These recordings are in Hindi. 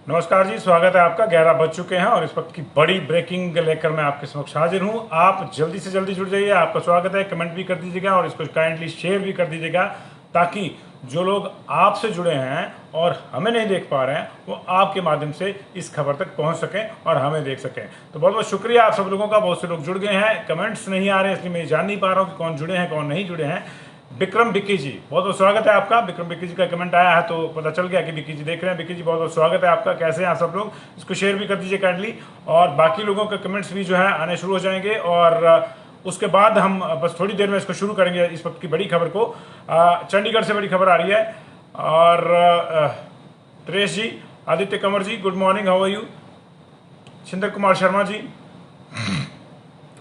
नमस्कार जी, स्वागत है आपका। 11 बज चुके हैं और इस वक्त की बड़ी ब्रेकिंग लेकर मैं आपके समक्ष हाजिर हूं। आप जल्दी से जल्दी जुड़ जाइए, आपका स्वागत है। कमेंट भी कर दीजिएगा और इसको काइंडली शेयर भी कर दीजिएगा ताकि जो लोग आपसे जुड़े हैं और हमें नहीं देख पा रहे हैं वो आपके माध्यम से इस खबर तक पहुंच सकें और हमें देख सकें। तो बहुत बहुत शुक्रिया आप सब लोगों का। बहुत से लोग जुड़ गए हैं, कमेंट्स नहीं आ रहे हैं इसलिए मैं जान नहीं पा रहा हूँ कि कौन जुड़े हैं कौन नहीं जुड़े हैं। विक्रम बिक्की जी, बहुत बहुत स्वागत है आपका। विक्रम बिक्की जी का कमेंट आया है तो पता चल गया कि बिक्की जी देख रहे हैं। बिक्की जी बहुत बहुत स्वागत है आपका। कैसे हैं आप सब लोग? इसको शेयर भी कर दीजिए काइंडली। और बाकी लोगों के कमेंट्स भी जो है आने शुरू हो जाएंगे और उसके बाद हम बस थोड़ी देर में इसको शुरू करेंगे इस वक्त की बड़ी खबर को। चंडीगढ़ से बड़ी खबर आ रही है और Tresh ji, Aditya Kanwar ji, good morning, how are you? Chhinder Kumar Sharma ji,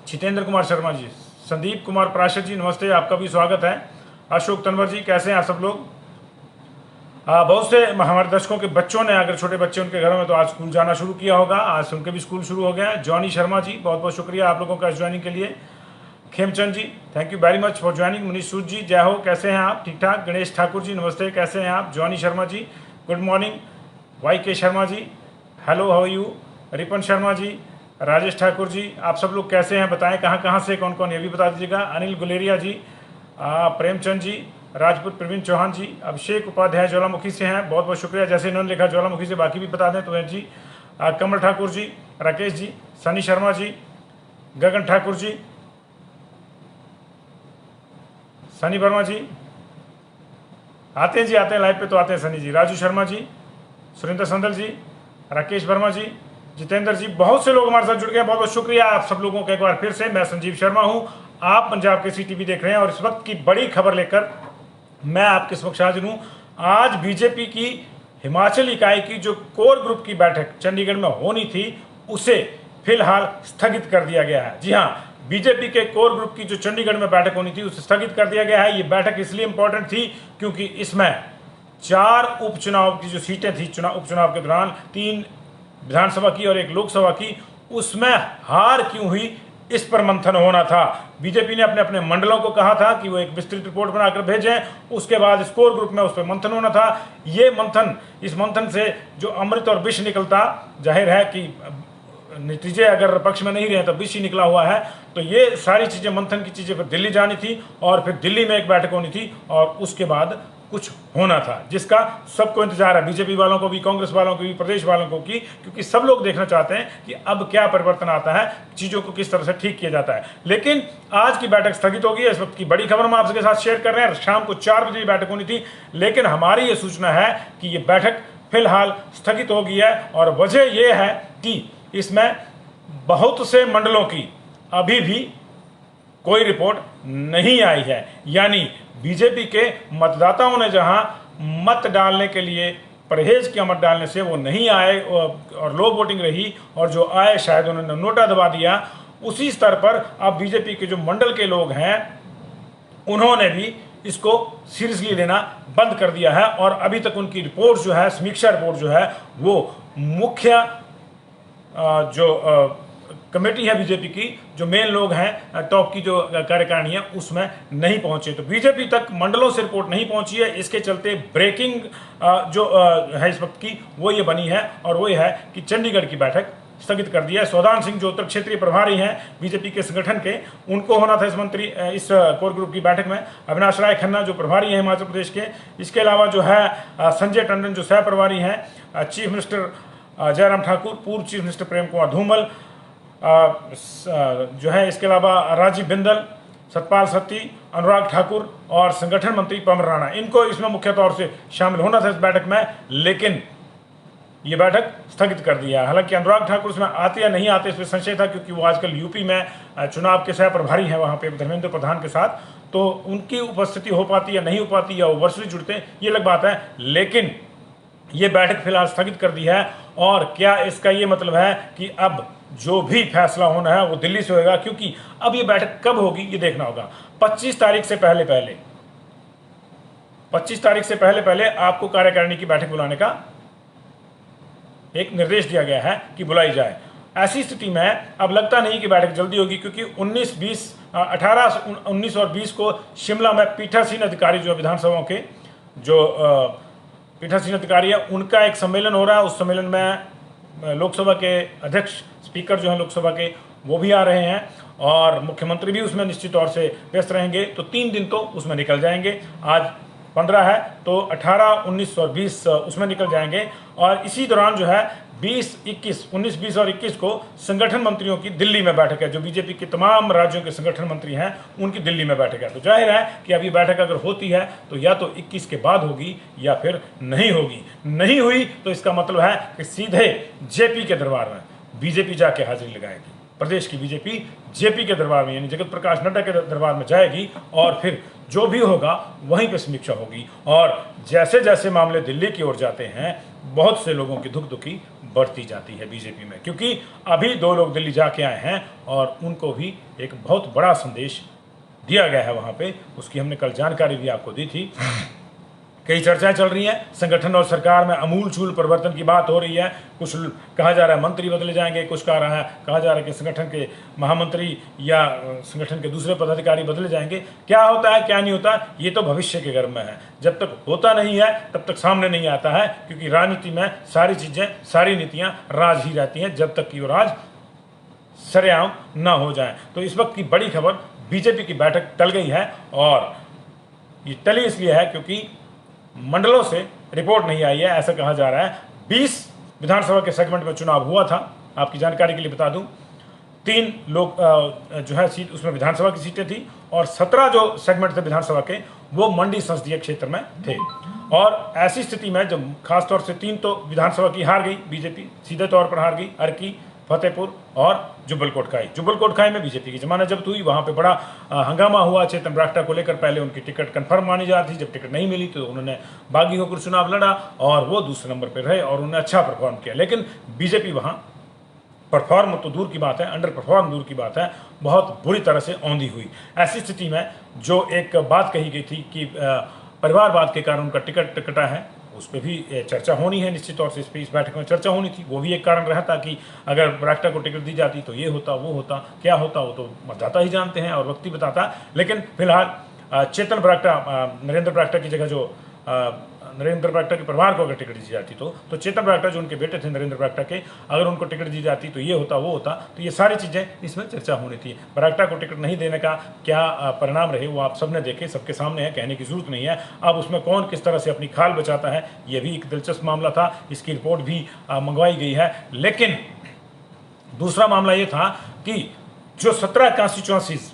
Chhitender Kumar Sharma ji, Sandeep Kumar Prashar ji, नमस्ते, आपका भी स्वागत है। अशोक तनवर जी, कैसे हैं आप सब लोग? बहुत से हमारे दर्शकों के बच्चों ने, अगर छोटे बच्चे उनके घरों में, तो आज स्कूल जाना शुरू किया होगा। आज से उनके भी स्कूल शुरू हो गए हैं। जॉनी शर्मा जी, बहुत बहुत शुक्रिया आप लोगों का ज्वाइनिंग के लिए। Khemchand ji, thank you very much for joining. Manish Sood ji, जय हो, कैसे हैं आप? ठीक ठाक। गणेश ठाकुर जी, नमस्ते, कैसे हैं आप? Johnny Sharma ji, good morning. Y K Sharma ji, hello, how you? Ripan Sharma ji, Rajesh Thakur ji, आप सब लोग कैसे हैं? बताएं कहाँ कहाँ से, कौन कौन, ये भी बता दीजिएगा। अनिल गुलेरिया जी, प्रेमचंद जी, राजपूत प्रवीण चौहान जी, अभिषेक उपाध्याय ज्वालामुखी से हैं, बहुत बहुत शुक्रिया। जैसे इन्होंने लिखा ज्वालामुखी से, बाकी भी बता दें तो जी। कमल ठाकुर जी, राकेश जी, सनी शर्मा जी, गगन ठाकुर जी, सनी वर्मा जी, आते हैं जी, आते हैं लाइव पे तो आते हैं सनी जी। राजू शर्मा जी, सुरेंद्र संदल जी, राकेश वर्मा जी, जितेंद्र जी, बहुत से लोग हमारे साथ जुड़ गए हैं। बहुत बहुत शुक्रिया आप सब लोगों का एक बार फिर से। मैं संजीव शर्मा हूं, आप पंजाब केसरी टीवी देख रहे हैं और इस वक्त की बड़ी खबर लेकर मैं आपके समक्ष हाजिर हूं। आज बीजेपी की हिमाचल इकाई की जो कोर ग्रुप की बैठक चंडीगढ़ में होनी थी उसे फिलहाल स्थगित कर दिया गया है। जी हाँ, बीजेपी के कोर ग्रुप की जो चंडीगढ़ में बैठक होनी थी उसे स्थगित कर दिया गया है। ये बैठक इसलिए इंपॉर्टेंट थी क्योंकि इसमें 4 उपचुनाव की जो सीटें थी, उपचुनाव के दौरान 3 विधानसभा की और 1 लोकसभा की, उसमें हार क्यों हुई इस पर मंथन होना था। बीजेपी ने अपने अपने मंडलों को कहा था कि वो एक विस्तृत रिपोर्ट बनाकर भेजें, उसके बाद इस कोर ग्रुप में उस पर मंथन होना था। ये मंथन, इस मंथन से जो अमृत और विष निकलता, जाहिर है कि नतीजे अगर पक्ष में नहीं रहे तो विष ही निकला हुआ है। तो ये सारी चीजें, मंथन की चीजें, फिर दिल्ली जानी थी और फिर दिल्ली में एक बैठक होनी थी और उसके बाद कुछ होना था जिसका सबको इंतजार है, बीजेपी वालों को भी, कांग्रेस वालों को भी, प्रदेश वालों को भी, क्योंकि सब लोग देखना चाहते हैं कि अब क्या परिवर्तन आता है, चीजों को किस तरह से ठीक किया जाता है। लेकिन आज की बैठक स्थगित होगी। इस वक्त की बड़ी खबर हम आपके साथ शेयर कर रहे हैं। शाम को 4 बजे बैठक होनी थी, लेकिन हमारी ये सूचना है कि ये बैठक फिलहाल स्थगित हो गई है और वजह यह है कि इसमें बहुत से मंडलों की अभी भी कोई रिपोर्ट नहीं आई है। यानी बीजेपी के मतदाताओं ने जहां मत डालने के लिए परहेज किया, मत डालने से, वो नहीं आए और लो वोटिंग रही, और जो आए शायद उन्होंने नोटा दबा दिया। उसी स्तर पर अब बीजेपी के जो मंडल के लोग हैं उन्होंने भी इसको सीरियसली लेना बंद कर दिया है और अभी तक उनकी रिपोर्ट जो है, समीक्षा रिपोर्ट जो है, वो मुख्य जो कमेटी है बीजेपी की, जो मेन लोग हैं, टॉप की जो कार्यकारिणी है, उसमें नहीं पहुंचे। तो बीजेपी तक मंडलों से रिपोर्ट नहीं पहुंची है। इसके चलते ब्रेकिंग जो है इस वक्त की, वो ये बनी है और वो ये है कि चंडीगढ़ की बैठक स्थगित कर दिया है। सौदान सिंह जो उत्तर क्षेत्रीय प्रभारी हैं बीजेपी के संगठन के, उनको होना था इस कोर ग्रुप की बैठक में। अविनाश राय खन्ना जो प्रभारी हैं हिमाचल प्रदेश के, इसके अलावा जो है संजय टंडन जो सह प्रभारी हैं, चीफ मिनिस्टर जयराम ठाकुर, पूर्व चीफ मिनिस्टर प्रेम कुमार धूमल जो है, इसके अलावा राजीव बिंदल, सतपाल सत्ती, अनुराग ठाकुर और संगठन मंत्री पवन राणा, इनको इसमें मुख्य तौर से शामिल होना था इस बैठक में, लेकिन ये बैठक स्थगित कर दिया। हालांकि अनुराग ठाकुर इसमें आते या नहीं आते इस पर संशय था, क्योंकि वो आजकल यूपी में चुनाव के सह प्रभारी हैं वहाँ पे धर्मेंद्र प्रधान के साथ, तो उनकी उपस्थिति हो पाती या नहीं हो पाती, या वो वर्चुअली जुड़ते हैं, ये अलग बात है। लेकिन ये बैठक फिलहाल स्थगित कर दी है। और क्या इसका ये मतलब है कि अब जो भी फैसला होना है वो दिल्ली से होगा? क्योंकि अब ये बैठक कब होगी ये देखना होगा। 25 तारीख से पहले पहले आपको कार्यकारिणी की बैठक बुलाने का एक निर्देश दिया गया है कि बुलाई जाए। ऐसी स्थिति में अब लगता नहीं कि बैठक जल्दी होगी, क्योंकि 18, 19 और 20 को शिमला में पीठासीन अधिकारी जो विधानसभाओं के जो पीठासीन अधिकारी है, उनका एक सम्मेलन हो रहा है। उस सम्मेलन में लोकसभा के अध्यक्ष स्पीकर जो हैं लोकसभा के, वो भी आ रहे हैं और मुख्यमंत्री भी उसमें निश्चित तौर से व्यस्त रहेंगे। तो 3 दिन तो उसमें निकल जाएंगे। आज 15 है तो 18, 19 और 20 उसमें निकल जाएंगे। और इसी दौरान जो है 19, 20 और 21 को संगठन मंत्रियों की दिल्ली में बैठक है। जो बीजेपी के तमाम राज्यों के संगठन मंत्री हैं उनकी दिल्ली में बैठक है। तो जाहिर है कि अब ये बैठक अगर होती है तो या तो 21 के बाद होगी या फिर नहीं होगी। नहीं हुई तो इसका मतलब है कि सीधे जेपी के दरबार में बीजेपी जाके हाजिरी लगाएगी। प्रदेश की बीजेपी जेपी के दरबार में यानी जगत प्रकाश नड्डा के दरबार में जाएगी और फिर जो भी होगा वहीं पे समीक्षा होगी। और जैसे जैसे मामले दिल्ली की ओर जाते हैं बहुत से लोगों की धुकधुकी बढ़ती जाती है बीजेपी में, क्योंकि अभी 2 लोग दिल्ली जाके आए हैं और उनको भी एक बहुत बड़ा संदेश दिया गया है वहाँ पे। उसकी हमने कल जानकारी भी आपको दी थी। कई चर्चाएं चल रही हैं, संगठन और सरकार में अमूलचूल परिवर्तन की बात हो रही है। कुछ कहा जा रहा है मंत्री बदले जाएंगे, कुछ कहा जा रहा है कि संगठन के महामंत्री या संगठन के दूसरे पदाधिकारी बदले जाएंगे। क्या होता है क्या नहीं होता ये तो भविष्य के गर्भ में है। जब तक होता नहीं है तब तक सामने नहीं आता है, क्योंकि राजनीति में सारी चीजें, सारी नीतियां राज ही रहती हैं जब तक कि वो राज सरेआम ना हो जाए। तो इस वक्त की बड़ी खबर, बीजेपी की बैठक टल गई है और ये टली इसलिए है क्योंकि मंडलों से रिपोर्ट नहीं आई है, ऐसा कहा जा रहा है। 20 विधानसभा के सेगमेंट में चुनाव हुआ था। आपकी जानकारी के लिए बता दूं 3 लोग जो है सीट उसमें विधानसभा की सीटें थी और 17 जो सेगमेंट थे विधानसभा के वो मंडी संसदीय क्षेत्र में थे। और ऐसी स्थिति में जब खासतौर से 3 तो विधानसभा की हार गई बीजेपी, सीधे तौर पर हार गई, अर्की, फतेहपुर और जुब्बल कोटखाई में बीजेपी की जमानत जब्त हुई। वहां पे बड़ा हंगामा हुआ चेतन बरागटा को लेकर। पहले उनकी टिकट कंफर्म मानी जा रही थी, जब टिकट नहीं मिली तो उन्होंने बागी होकर चुनाव लड़ा और वो दूसरे नंबर पर रहे और उन्होंने अच्छा परफॉर्म किया। लेकिन बीजेपी वहां परफॉर्म तो दूर की बात है, अंडर परफॉर्म दूर की बात है, बहुत बुरी तरह से औंधी हुई। ऐसी स्थिति में जो एक बात कही गई थी कि परिवारवाद के कारण उनका टिकट कटा है, उस पर भी चर्चा होनी है। निश्चित तौर से इस बैठक में चर्चा होनी थी। वो भी एक कारण रहा था कि अगर बरागटा को टिकट दी जाती तो ये होता, वो होता, क्या होता वो तो मतदाता ही जानते हैं और वक्त ही बताता। लेकिन फिलहाल चेतन बरागटा, नरेंद्र बरागटा की जगह जो नरेंद्र बरागटा के परिवार को अगर टिकट दी जाती तो चेतन बरागटा जो उनके बेटे थे नरेंद्र बरागटा के, अगर उनको टिकट दी जाती तो ये होता, वो होता। तो ये सारी चीज़ें इसमें चर्चा होनी थी। बरागटा को टिकट नहीं देने का क्या परिणाम रहे वो आप सबने देखे, सबके सामने है, कहने की जरूरत नहीं है। अब उसमें कौन किस तरह से अपनी खाल बचाता है ये भी एक दिलचस्प मामला था। इसकी रिपोर्ट भी मंगवाई गई है। लेकिन दूसरा मामला ये था कि जो 17 कॉन्स्टिट्यूएंसीज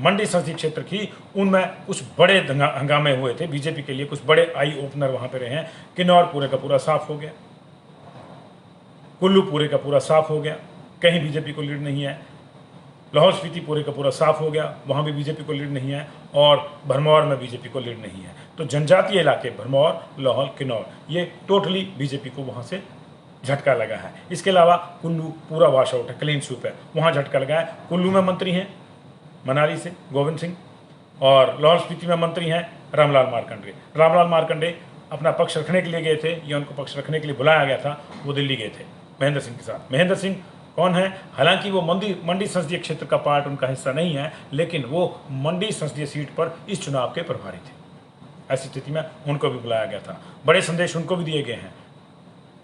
मंडी संसदीय क्षेत्र की, उनमें कुछ बड़े हंगामे हुए थे बीजेपी के लिए। कुछ बड़े आई ओपनर वहां पे रहे हैं। किन्नौर पूरे का पूरा साफ हो गया, कुल्लू पूरे का पूरा साफ हो गया, कहीं बीजेपी को लीड नहीं है। लाहौल स्पीति पूरे का पूरा साफ हो गया, वहां भी बीजेपी को लीड नहीं है। और भरमौर में बीजेपी को लीड नहीं है। तो जनजातीय इलाके भरमौर, लाहौल, किन्नौर, ये टोटली बीजेपी को वहां से झटका लगा है। इसके अलावा कुल्लू पूरा वॉश आउट है, क्लीन स्वीप है, वहां झटका लगा है। कुल्लू में मंत्री हैं मनाली से गोविंद सिंह और लाहौल स्पीति में मंत्री हैं रामलाल मार्कंडे अपना पक्ष रखने के लिए गए थे, या उनको पक्ष रखने के लिए बुलाया गया था, वो दिल्ली गए थे महेंद्र सिंह के साथ। महेंद्र सिंह कौन है? हालांकि वो मंडी संसदीय क्षेत्र का पार्ट उनका हिस्सा नहीं है, लेकिन वो मंडी संसदीय सीट पर इस चुनाव के प्रभारी थे। ऐसी स्थिति में उनको भी बुलाया गया था। बड़े संदेश उनको भी दिए गए हैं।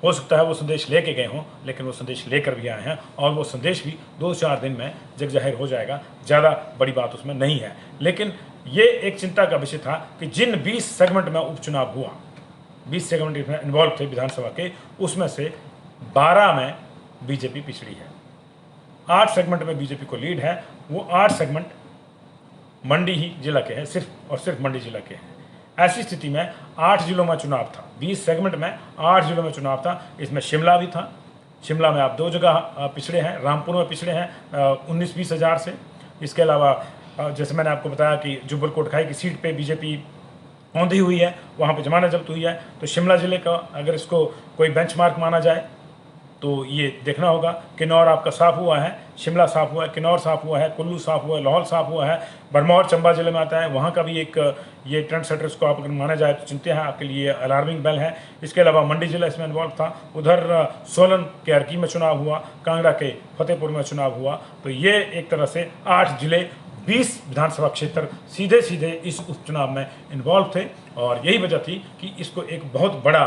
हो सकता है वो संदेश लेके गए हों, लेकिन वो संदेश लेकर भी आए हैं और वो संदेश भी 2-4 दिन में जग जाहिर हो जाएगा। ज़्यादा बड़ी बात उसमें नहीं है। लेकिन ये एक चिंता का विषय था कि जिन 20 सेगमेंट में उपचुनाव हुआ, 20 सेगमेंट इसमें इन्वॉल्व थे विधानसभा के, उसमें से 12 में बीजेपी पिछड़ी है। 8 सेगमेंट में बीजेपी को लीड है। वो 8 सेगमेंट मंडी ही जिला के हैं, सिर्फ और सिर्फ मंडी जिला के हैं। ऐसी स्थिति में 8 जिलों में चुनाव था। 20 सेगमेंट में 8 जिलों में चुनाव था। इसमें शिमला भी था। शिमला में आप 2 जगह पिछड़े हैं, रामपुर में पिछड़े हैं 19-20 हज़ार से। इसके अलावा जैसे मैंने आपको बताया कि जुब्बल कोटखाई की सीट पे बीजेपी औंधी हुई है, वहाँ पे जमानत जब्त हुई है। तो शिमला जिले का अगर इसको कोई बेंचमार्क माना जाए तो ये देखना होगा। किन्नौर आपका साफ हुआ है, शिमला साफ हुआ है, किन्नौर साफ हुआ है, कुल्लू साफ हुआ है, लाहौल साफ हुआ है। भरमौर चंबा जिले में आता है, वहाँ का भी एक ये ट्रेंड सेटर्स को आप अगर माना जाए तो चिंता है, आपके लिए अलार्मिंग बेल है। इसके अलावा मंडी जिला इसमें इन्वॉल्व था। उधर सोलन के अर्की में चुनाव हुआ, कांगड़ा के फतेहपुर में चुनाव हुआ। तो ये एक तरह से 8 जिले 20 विधानसभा क्षेत्र सीधे सीधे इस उपचुनाव में इन्वॉल्व थे और यही वजह थी कि इसको एक बहुत बड़ा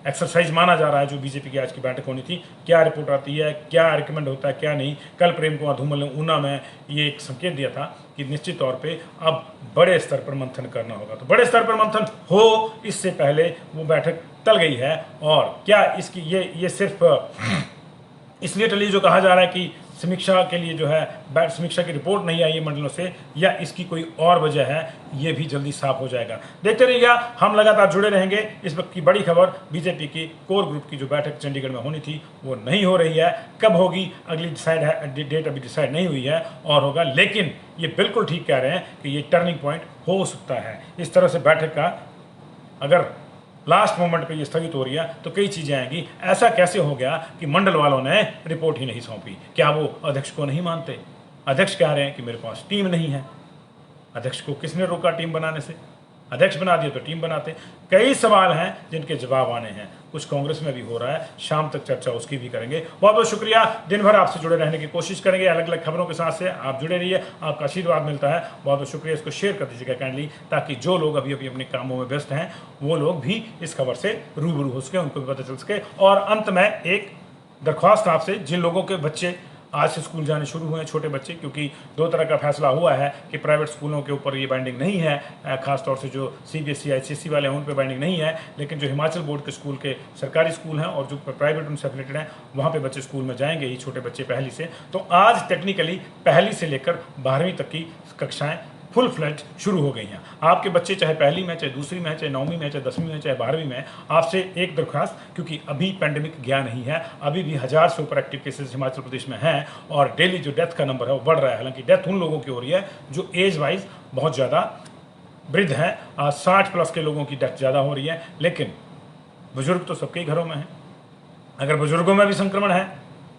एक्सरसाइज माना जा रहा है। जो बीजेपी की आज की बैठक होनी थी, क्या रिपोर्ट आती है, क्या रिकमेंड होता है, क्या नहीं। कल प्रेम कुमार धूमल ने ऊना में ये एक संकेत दिया था कि निश्चित तौर पे अब बड़े स्तर पर मंथन करना होगा। तो बड़े स्तर पर मंथन हो, इससे पहले वो बैठक टल गई है। और क्या इसकी ये सिर्फ इसलिए टली जो कहा जा रहा है कि समीक्षा के लिए जो है समीक्षा की रिपोर्ट नहीं आई है मंडलों से, या इसकी कोई और वजह है, ये भी जल्दी साफ हो जाएगा। देखते रहिएगा, हम लगातार जुड़े रहेंगे। इस वक्त की बड़ी खबर, बीजेपी की कोर ग्रुप की जो बैठक चंडीगढ़ में होनी थी वो नहीं हो रही है। कब होगी अगली डेट अभी डिसाइड नहीं हुई है और होगा, लेकिन ये बिल्कुल ठीक कह रहे हैं कि ये टर्निंग पॉइंट हो सकता है। इस तरह से बैठक का अगर लास्ट मोमेंट पे ये स्थगित हो रही है तो कई चीज़ें आएंगी। ऐसा कैसे हो गया कि मंडल वालों ने रिपोर्ट ही नहीं सौंपी? क्या वो अध्यक्ष को नहीं मानते? अध्यक्ष कह रहे हैं कि मेरे पास टीम नहीं है। अध्यक्ष को किसने रोका टीम बनाने से? अध्यक्ष बना दिए तो टीम बनाते। कई सवाल हैं जिनके जवाब आने हैं। कुछ कांग्रेस में भी हो रहा है, शाम तक चर्चा उसकी भी करेंगे। बहुत बहुत शुक्रिया, दिन भर आपसे जुड़े रहने की कोशिश करेंगे। अलग अलग खबरों के साथ से आप जुड़े रहिए, आपका आशीर्वाद मिलता है। बहुत बहुत शुक्रिया। इसको शेयर कर दीजिएगा काइंडली, ताकि जो लोग अभी अभी अपने कामों में व्यस्त हैं वो लोग भी इस खबर से रूबरू हो सके, उनको भी पता चल सके। और अंत में एक दरख्वास्त आपसे, जिन लोगों के बच्चे आज से स्कूल जाने शुरू हुए हैं, छोटे बच्चे, क्योंकि दो तरह का फैसला हुआ है कि प्राइवेट स्कूलों के ऊपर ये बाइंडिंग नहीं है, खासतौर से जो CBSE ICSE वाले हैं उन पे बाइंडिंग नहीं है, लेकिन जो हिमाचल बोर्ड के स्कूल के सरकारी स्कूल हैं और जो प्राइवेट उनसे एफिलेटेड हैं वहाँ पे बच्चे स्कूल में जाएंगे ही, छोटे बच्चे पहली से। तो आज टेक्निकली पहली से लेकर 12वीं तक की कक्षाएँ फुल फ्लैट शुरू हो गई हैं। आपके बच्चे चाहे पहली में, चाहे दूसरी में, चाहे 9वीं में, चाहे 10वीं में, चाहे 12वीं में, आपसे एक दरख्वास्त, क्योंकि अभी पेंडेमिक गया नहीं है, अभी भी 1000 से ऊपर एक्टिव केसेस हिमाचल प्रदेश में हैं और डेली जो डेथ का नंबर है वो बढ़ रहा है। हालांकि डेथ उन लोगों की हो रही है जो एज वाइज बहुत ज़्यादा वृद्ध हैं। 60 प्लस के लोगों की डेथ ज़्यादा हो रही है, लेकिन बुजुर्ग तो सबके घरों में हैं। अगर बुजुर्गों में भी संक्रमण है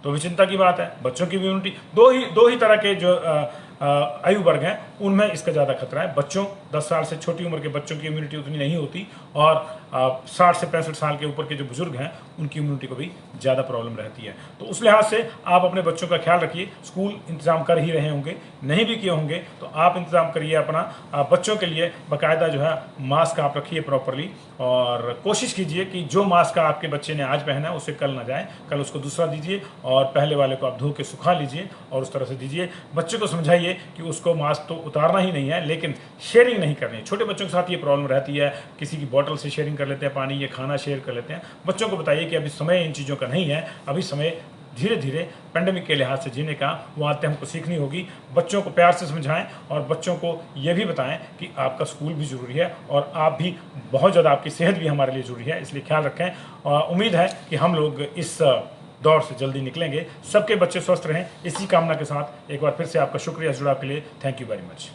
तो भी चिंता की बात है। बच्चों की इम्यूनिटी, दो ही तरह के जो आयु वर्ग हैं उनमें इसका ज़्यादा खतरा है। बच्चों, 10 साल से छोटी उम्र के बच्चों की इम्यूनिटी उतनी नहीं होती, और 60 से 65 साल के ऊपर के जो बुजुर्ग हैं उनकी इम्यूनिटी को भी ज़्यादा प्रॉब्लम रहती है। तो उस लिहाज से आप अपने बच्चों का ख्याल रखिए। स्कूल इंतजाम कर ही रहे होंगे, नहीं भी किए होंगे तो आप इंतजाम करिए अपना। बच्चों के लिए बाकायदा जो है मास्क आप रखिए प्रॉपरली, और कोशिश कीजिए कि जो मास्क आपके बच्चे ने आज पहना है उसे कल ना जाए, कल उसको दूसरा दीजिए और पहले वाले को आप धो के सुखा लीजिए और उस तरह से दीजिए। बच्चे को समझाइए कि उसको मास्क तो उतारना ही नहीं है, लेकिन शेयरिंग नहीं करनी है। छोटे बच्चों के साथ ये प्रॉब्लम रहती है, किसी की बोतल से शेयरिंग कर लेते हैं पानी, या खाना शेयर कर लेते हैं। बच्चों को बताइए कि अभी समय इन चीज़ों का नहीं है, अभी समय धीरे धीरे पेंडेमिक के लिहाज से जीने का, वो आदतें हमको सीखनी होगी। बच्चों को प्यार से समझाएं और बच्चों को ये भी बताएं कि आपका स्कूल भी ज़रूरी है और आप भी बहुत ज़्यादा, आपकी सेहत भी हमारे लिए ज़रूरी है, इसलिए ख्याल रखें। उम्मीद है कि हम लोग इस दौर से जल्दी निकलेंगे। सबके बच्चे स्वस्थ रहें, इसी कामना के साथ एक बार फिर से आपका शुक्रिया जुड़ाव के लिए। Thank you very much.